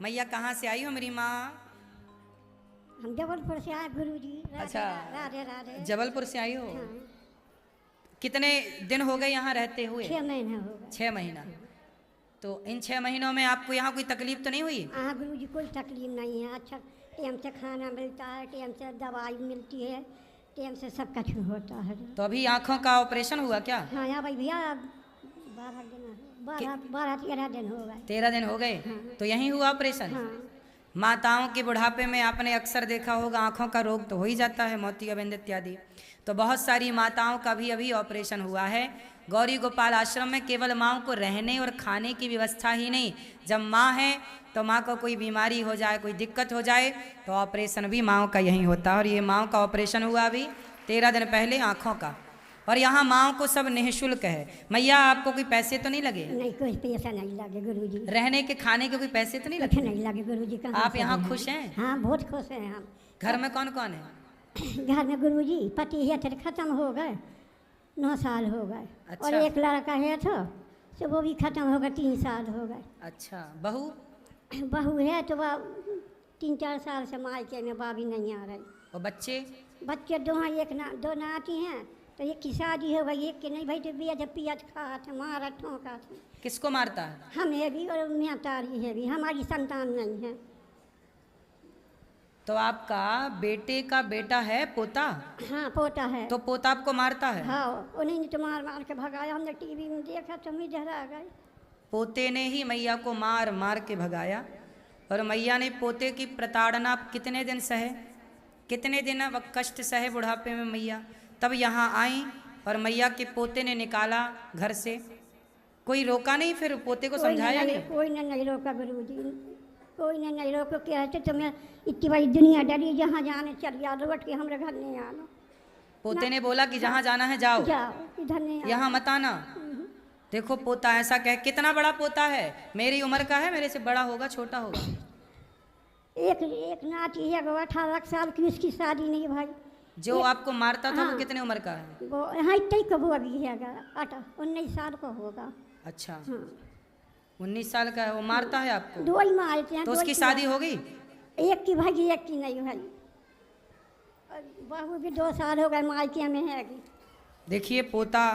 मैया कहाँ से आई हो मेरी माँ? हम जबलपुर से आए गुरुजी। अच्छा, राधे राधे। जबलपुर से आई हो। हाँ, कितने दिन हो गए यहाँ रहते हुए? 6 महीने हो गए। 6 महीना। तो इन 6 महीनों में आपको यहाँ कोई तकलीफ तो नहीं हुई? हाँ गुरुजी, कोई तकलीफ नहीं है। अच्छा टाइम से खाना मिलता है, टाइम से दवाई मिलती है, टाइम से सब कुछ होता है। तो अभी आँखों का ऑपरेशन हुआ क्या? हाँ यहाँ भाई भैया 12 दिन, 13 दिन हो गए। 13 दिन हो गए। हाँ। तो यहीं हुआ ऑपरेशन? हाँ माताओं के बुढ़ापे में आपने अक्सर देखा होगा आँखों का रोग तो हो ही जाता है, मोतियाबिंद इत्यादि। तो बहुत सारी माताओं का भी अभी ऑपरेशन हुआ है। गौरी गोपाल आश्रम में केवल माँओं को रहने और खाने की व्यवस्था ही नहीं, जब माँ है तो माँ को कोई बीमारी हो जाए, कोई दिक्कत हो जाए तो ऑपरेशन भी माँओं का यहीं होता है। और ये माँओं का ऑपरेशन हुआ अभी 13 दिन पहले आँखों का। और यहाँ माँओं को सब निःशुल्क है। मैया आपको कोई पैसे तो नहीं लगे? नहीं, कोई पैसा नहीं लगे गुरुजी। रहने के खाने के कोई पैसे तो नहीं कुछ लगे? नहीं लगे गुरुजी। कहाँ आप से यहाँ हैं? खुश हैं? हाँ बहुत खुश हैं हम। घर में कौन कौन है? घर में गुरुजी पति है थे, खत्म हो गए, 9 साल हो गए। अच्छा। और एक लड़का है तो वो भी खत्म हो गए, 3 साल हो गए। अच्छा, बहू? बहू है तो वह 3-4 साल से मायके में बाबी नहीं आ रही। और बच्चे? बच्चे दो नाती हैं। तो एक की शादी हो गई, एक की नहीं भाई। तो पियाज खा थे, मारा ठोका थे। किसको मारता है? हमें भी और मियाँ तारी है भी, हमारी संतान नहीं है। तो आपका बेटे का बेटा है पोता? हाँ पोता है। तो पोता आपको मारता है? हाँ उन्हीं ने तो मार मार के भगाया। हमने टीवी में देखा तो हम इधर आ गए। पोते ने ही मैया को मार मार के भगाया। और मैया ने पोते की प्रताड़ना कितने दिन सहे, कितने दिन अब कष्ट सहे बुढ़ापे में मैया। तब यहाँ आई और मैया के पोते ने निकाला घर से। कोई रोका नहीं, फिर पोते को समझाया नहीं? कोई ने नहीं रोका गुरुजी, कोई ने नहीं रोका। क्या है तुम्हें इतनी बड़ी दुनिया डरी, जहाँ जाने चल जा, लौट के हमारे घर नहीं आना। पोते ने बोला कि जहाँ जाना है जाओ, जाओ, इधर नहीं आना। यहाँ मत आना। देखो पोता ऐसा कह, कितना बड़ा पोता है? मेरी उम्र का है, मेरे से बड़ा होगा छोटा होगा? एक नाती है वो 18 साल की, उसकी शादी नहीं भाई। जो आपको मारता था वो हाँ। कितने उम्र का है? वो हाँ इतने को वो अभी है 19 साल को होगा। अच्छा, हाँ 19 साल का है, वो मारता है आपको? 2 ही मारते हैं। तो उसकी शादी हो गई? एक की भाई, एक की नहीं भाई। और बहू भी 2 साल हो गए मायके में है। देखिए पोता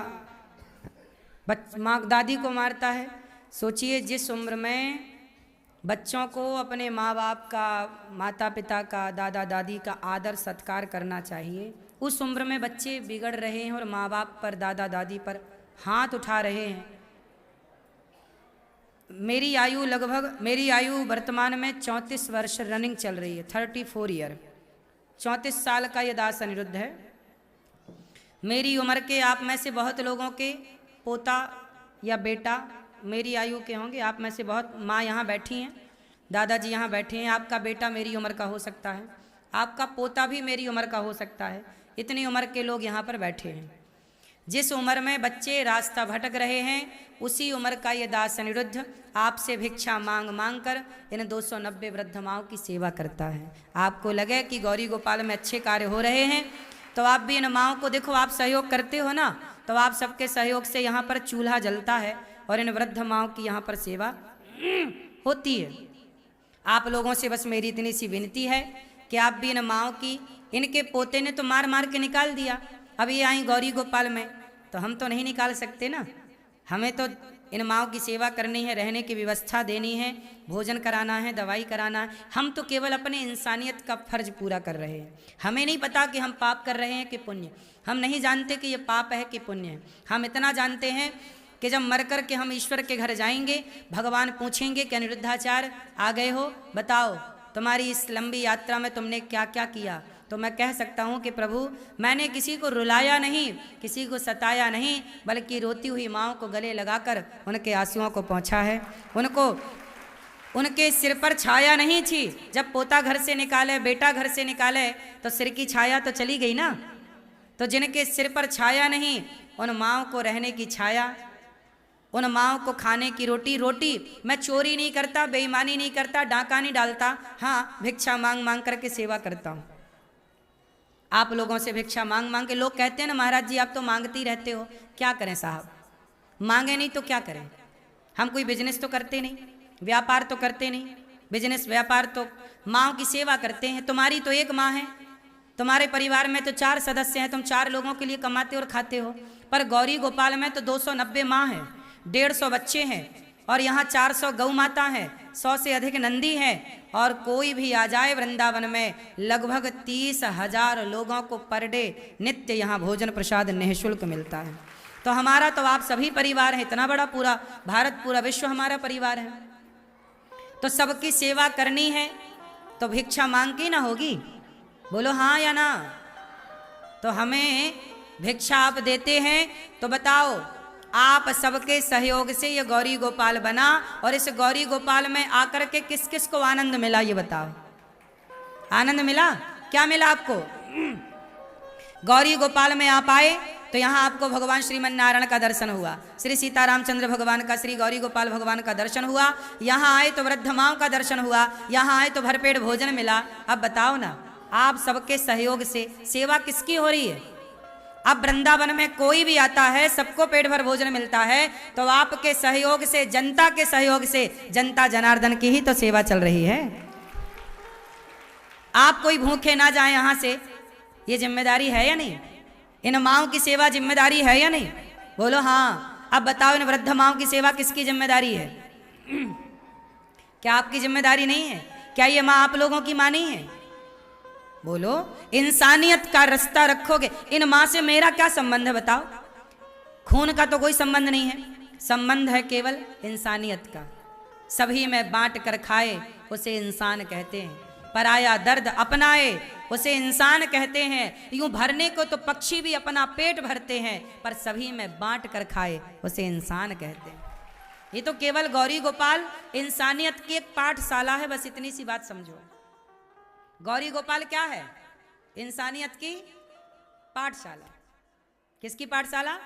माँ दादी को मारता है। सोचिए जिस उम्र में बच्चों को अपने माँ बाप का, माता पिता का, दादा दादी का आदर सत्कार करना चाहिए, उस उम्र में बच्चे बिगड़ रहे हैं और माँ बाप पर, दादा दादी पर हाथ उठा रहे हैं। मेरी आयु वर्तमान में 34 वर्ष रनिंग चल रही है, 34 ईयर। 34 साल का ये दास अनिरुद्ध है। मेरी उम्र के आप में से बहुत लोगों के पोता या बेटा मेरी आयु के होंगे। आप में से बहुत, माँ यहाँ बैठी हैं, दादाजी यहाँ बैठे हैं, आपका बेटा मेरी उम्र का हो सकता है, आपका पोता भी मेरी उम्र का हो सकता है। इतनी उम्र के लोग यहाँ पर बैठे हैं। जिस उम्र में बच्चे रास्ता भटक रहे हैं, उसी उम्र का ये दास अनिरुद्ध आपसे भिक्षा मांग मांग कर इन 290 वृद्ध माओं की सेवा करता है। आपको लगे कि गौरी गोपाल में अच्छे कार्य हो रहे हैं तो आप भी इन माओं को देखो, आप सहयोग करते हो ना, तो आप सबके सहयोग से यहाँ पर चूल्हा जलता है और इन वृद्ध माओं की यहाँ पर सेवा होती है। आप लोगों से बस मेरी इतनी सी विनती है कि आप भी इन माओं की, इनके पोते ने तो मार मार के निकाल दिया, अब ये आई गौरी गोपाल में, तो हम तो नहीं निकाल सकते ना। हमें तो इन माओं की सेवा करनी है, रहने की व्यवस्था देनी है, भोजन कराना है, दवाई कराना है। हम तो केवल अपने इंसानियत का फर्ज पूरा कर रहे हैं। हमें नहीं पता कि हम पाप कर रहे हैं कि पुण्य। हम नहीं जानते कि ये पाप है कि पुण्य है। हम इतना जानते हैं कि जब मर कर के हम ईश्वर के घर जाएंगे, भगवान पूछेंगे कि अनिरुद्धाचार्य आ गए हो, बताओ तुम्हारी इस लंबी यात्रा में तुमने क्या क्या किया। तो मैं कह सकता हूँ कि प्रभु मैंने किसी को रुलाया नहीं, किसी को सताया नहीं, बल्कि रोती हुई माँओं को गले लगाकर उनके आंसुओं को पहुँचा है। उनके सिर पर छाया नहीं थी। जब पोता घर से निकाले, बेटा घर से निकाले, तो सिर की छाया तो चली गई ना। तो जिनके सिर पर छाया नहीं, उन माँओं को रहने की छाया, उन माँओं को खाने की रोटी। मैं चोरी नहीं करता, बेईमानी नहीं करता, डाका नहीं डालता, हाँ भिक्षा मांग मांग करके सेवा करता हूँ। आप लोगों से भिक्षा मांग मांग के, लोग कहते हैं ना महाराज जी आप तो मांगते ही रहते हो। क्या करें साहब, मांगे नहीं तो क्या करें। हम कोई बिजनेस तो करते नहीं, व्यापार तो करते नहीं, बिजनेस व्यापार तो माँ की सेवा करते हैं। तुम्हारी तो एक माँ है, तुम्हारे परिवार में तो 4 सदस्य हैं, तुम 4 लोगों के लिए कमाते और खाते हो। पर गौरी गोपाल में तो 290 माँ है, 150 बच्चे हैं, और यहाँ 400 गौ माता है, 100 से अधिक नंदी हैं, और कोई भी आ जाए वृंदावन में लगभग 30,000 लोगों को पर डे नित्य यहाँ भोजन प्रसाद निःशुल्क मिलता है। तो हमारा तो आप सभी परिवार है, इतना बड़ा पूरा भारत, पूरा विश्व हमारा परिवार है। तो सबकी सेवा करनी है तो भिक्षा मांग की ना होगी, बोलो हाँ या ना। तो हमें भिक्षा आप देते हैं तो बताओ, आप सबके सहयोग से ये गौरी गोपाल बना, और इस गौरी गोपाल में आकर के किस किस को आनंद मिला ये बताओ। आनंद मिला? क्या मिला आपको? गौरी गोपाल में आप आए तो यहाँ आपको भगवान श्रीमन नारायण का दर्शन हुआ, श्री सीतारामचंद्र भगवान का, श्री गौरी गोपाल भगवान का दर्शन हुआ। यहाँ आए तो वृद्ध माँ का दर्शन हुआ, यहाँ आए तो भरपेट भोजन मिला। अब बताओ ना, आप सबके सहयोग से सेवा किसकी हो रही है? अब वृंदावन में कोई भी आता है, सबको पेट भर भोजन मिलता है, तो आपके सहयोग से, जनता के सहयोग से, जनता जनार्दन की ही तो सेवा चल रही है। आप कोई भूखे ना जाए यहाँ से, ये जिम्मेदारी है या नहीं? इन माँओं की सेवा जिम्मेदारी है या नहीं? बोलो हाँ। अब बताओ, इन वृद्ध माँओं की सेवा किसकी जिम्मेदारी है? क्या आपकी जिम्मेदारी नहीं है? क्या ये माँ आप लोगों की माँ नहीं है? बोलो, इंसानियत का रास्ता रखोगे। इन माँ से मेरा क्या संबंध है बताओ? खून का तो कोई संबंध नहीं है, संबंध है केवल इंसानियत का। सभी में बांट कर खाए उसे इंसान कहते हैं, पराया दर्द अपनाए उसे इंसान कहते हैं। यूं भरने को तो पक्षी भी अपना पेट भरते हैं, पर सभी में बांट कर खाए उसे इंसान कहते हैं। ये तो केवल गौरी गोपाल इंसानियत की एक पाठशाला है, बस इतनी सी बात समझो। गौरी गोपाल क्या है? इंसानियत की पाठशाला। किसकी पाठशाला?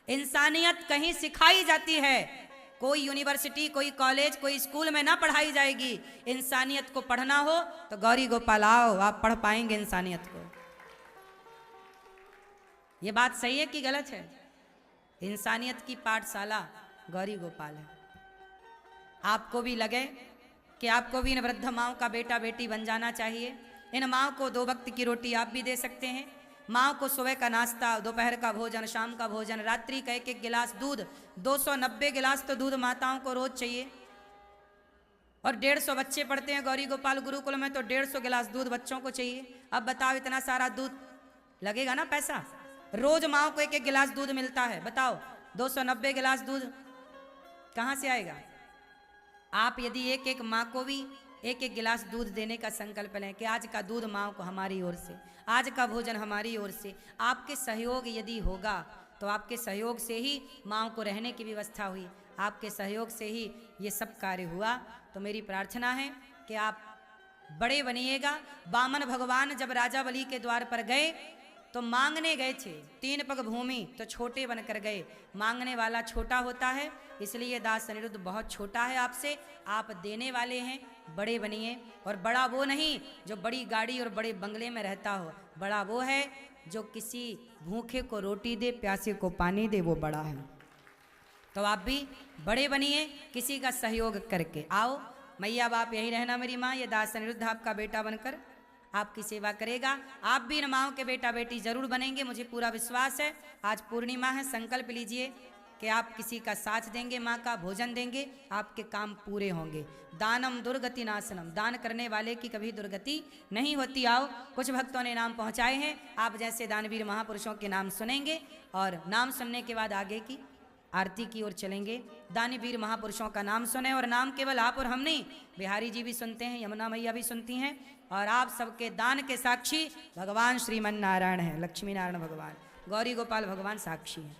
इंसानियत कहीं सिखाई जाती है, कोई यूनिवर्सिटी, कोई कॉलेज, कोई स्कूल में ना पढ़ाई जाएगी। इंसानियत को पढ़ना हो तो गौरी गोपाल आओ, आप पढ़ पाएंगे इंसानियत को। ये बात सही है कि गलत है? इंसानियत की पाठशाला गौरी गोपाल है। आपको भी लगे कि आपको भी इन वृद्ध माँओं का बेटा बेटी बन जाना चाहिए। इन माँओं को 2 वक्त की रोटी आप भी दे सकते हैं। माँ को सुबह का नाश्ता, दोपहर का भोजन, शाम का भोजन, रात्रि का 1-1 गिलास दूध, 290 गिलास तो दूध माताओं को रोज चाहिए। और 150 बच्चे पढ़ते हैं गौरी गोपाल गुरुकुल में, तो 150 गिलास दूध बच्चों को चाहिए। अब बताओ, इतना सारा दूध लगेगा ना पैसा? रोज माँ को 1-1 गिलास दूध मिलता है, बताओ 290 गिलास दूध कहाँ से आएगा? आप यदि एक माँ को भी 1-1 गिलास दूध देने का संकल्प लें कि आज का दूध माँ को हमारी ओर से, आज का भोजन हमारी ओर से, आपके सहयोग यदि होगा तो आपके सहयोग से ही माँ को रहने की व्यवस्था हुई, आपके सहयोग से ही ये सब कार्य हुआ। तो मेरी प्रार्थना है कि आप बड़े बनिएगा। वामन भगवान जब राजा बलि के द्वार पर गए तो मांगने गए थे, 3 पग भूमि, तो छोटे बनकर गए। मांगने वाला छोटा होता है, इसलिए दास अनिरुद्ध बहुत छोटा है आपसे। आप देने वाले हैं, बड़े बनिए। और बड़ा वो नहीं जो बड़ी गाड़ी और बड़े बंगले में रहता हो, बड़ा वो है जो किसी भूखे को रोटी दे, प्यासे को पानी दे, वो बड़ा है। तो आप भी बड़े बनिए, किसी का सहयोग करके आओ। मैया बाप यही रहना मेरी माँ, ये दास अनिरुद्ध आपका बेटा बनकर आपकी सेवा करेगा। आप भी इन माँओं के बेटा बेटी जरूर बनेंगे, मुझे पूरा विश्वास है। आज पूर्णिमा है, संकल्प लीजिए कि आप किसी का साथ देंगे, माँ का भोजन देंगे, आपके काम पूरे होंगे। दानम दुर्गति नाशनम, दान करने वाले की कभी दुर्गति नहीं होती। आओ, कुछ भक्तों ने नाम पहुँचाए हैं, आप जैसे दानवीर महापुरुषों के नाम सुनेंगे और नाम सुनने के बाद आगे की आरती की ओर चलेंगे। दानवीर महापुरुषों का नाम सुने, और नाम केवल आप और हम नहीं, बिहारी जी भी सुनते हैं, यमुना मैया भी सुनती हैं, और आप सबके दान के साक्षी भगवान श्रीमन नारायण हैं, लक्ष्मी नारायण भगवान, गौरी गोपाल भगवान साक्षी हैं।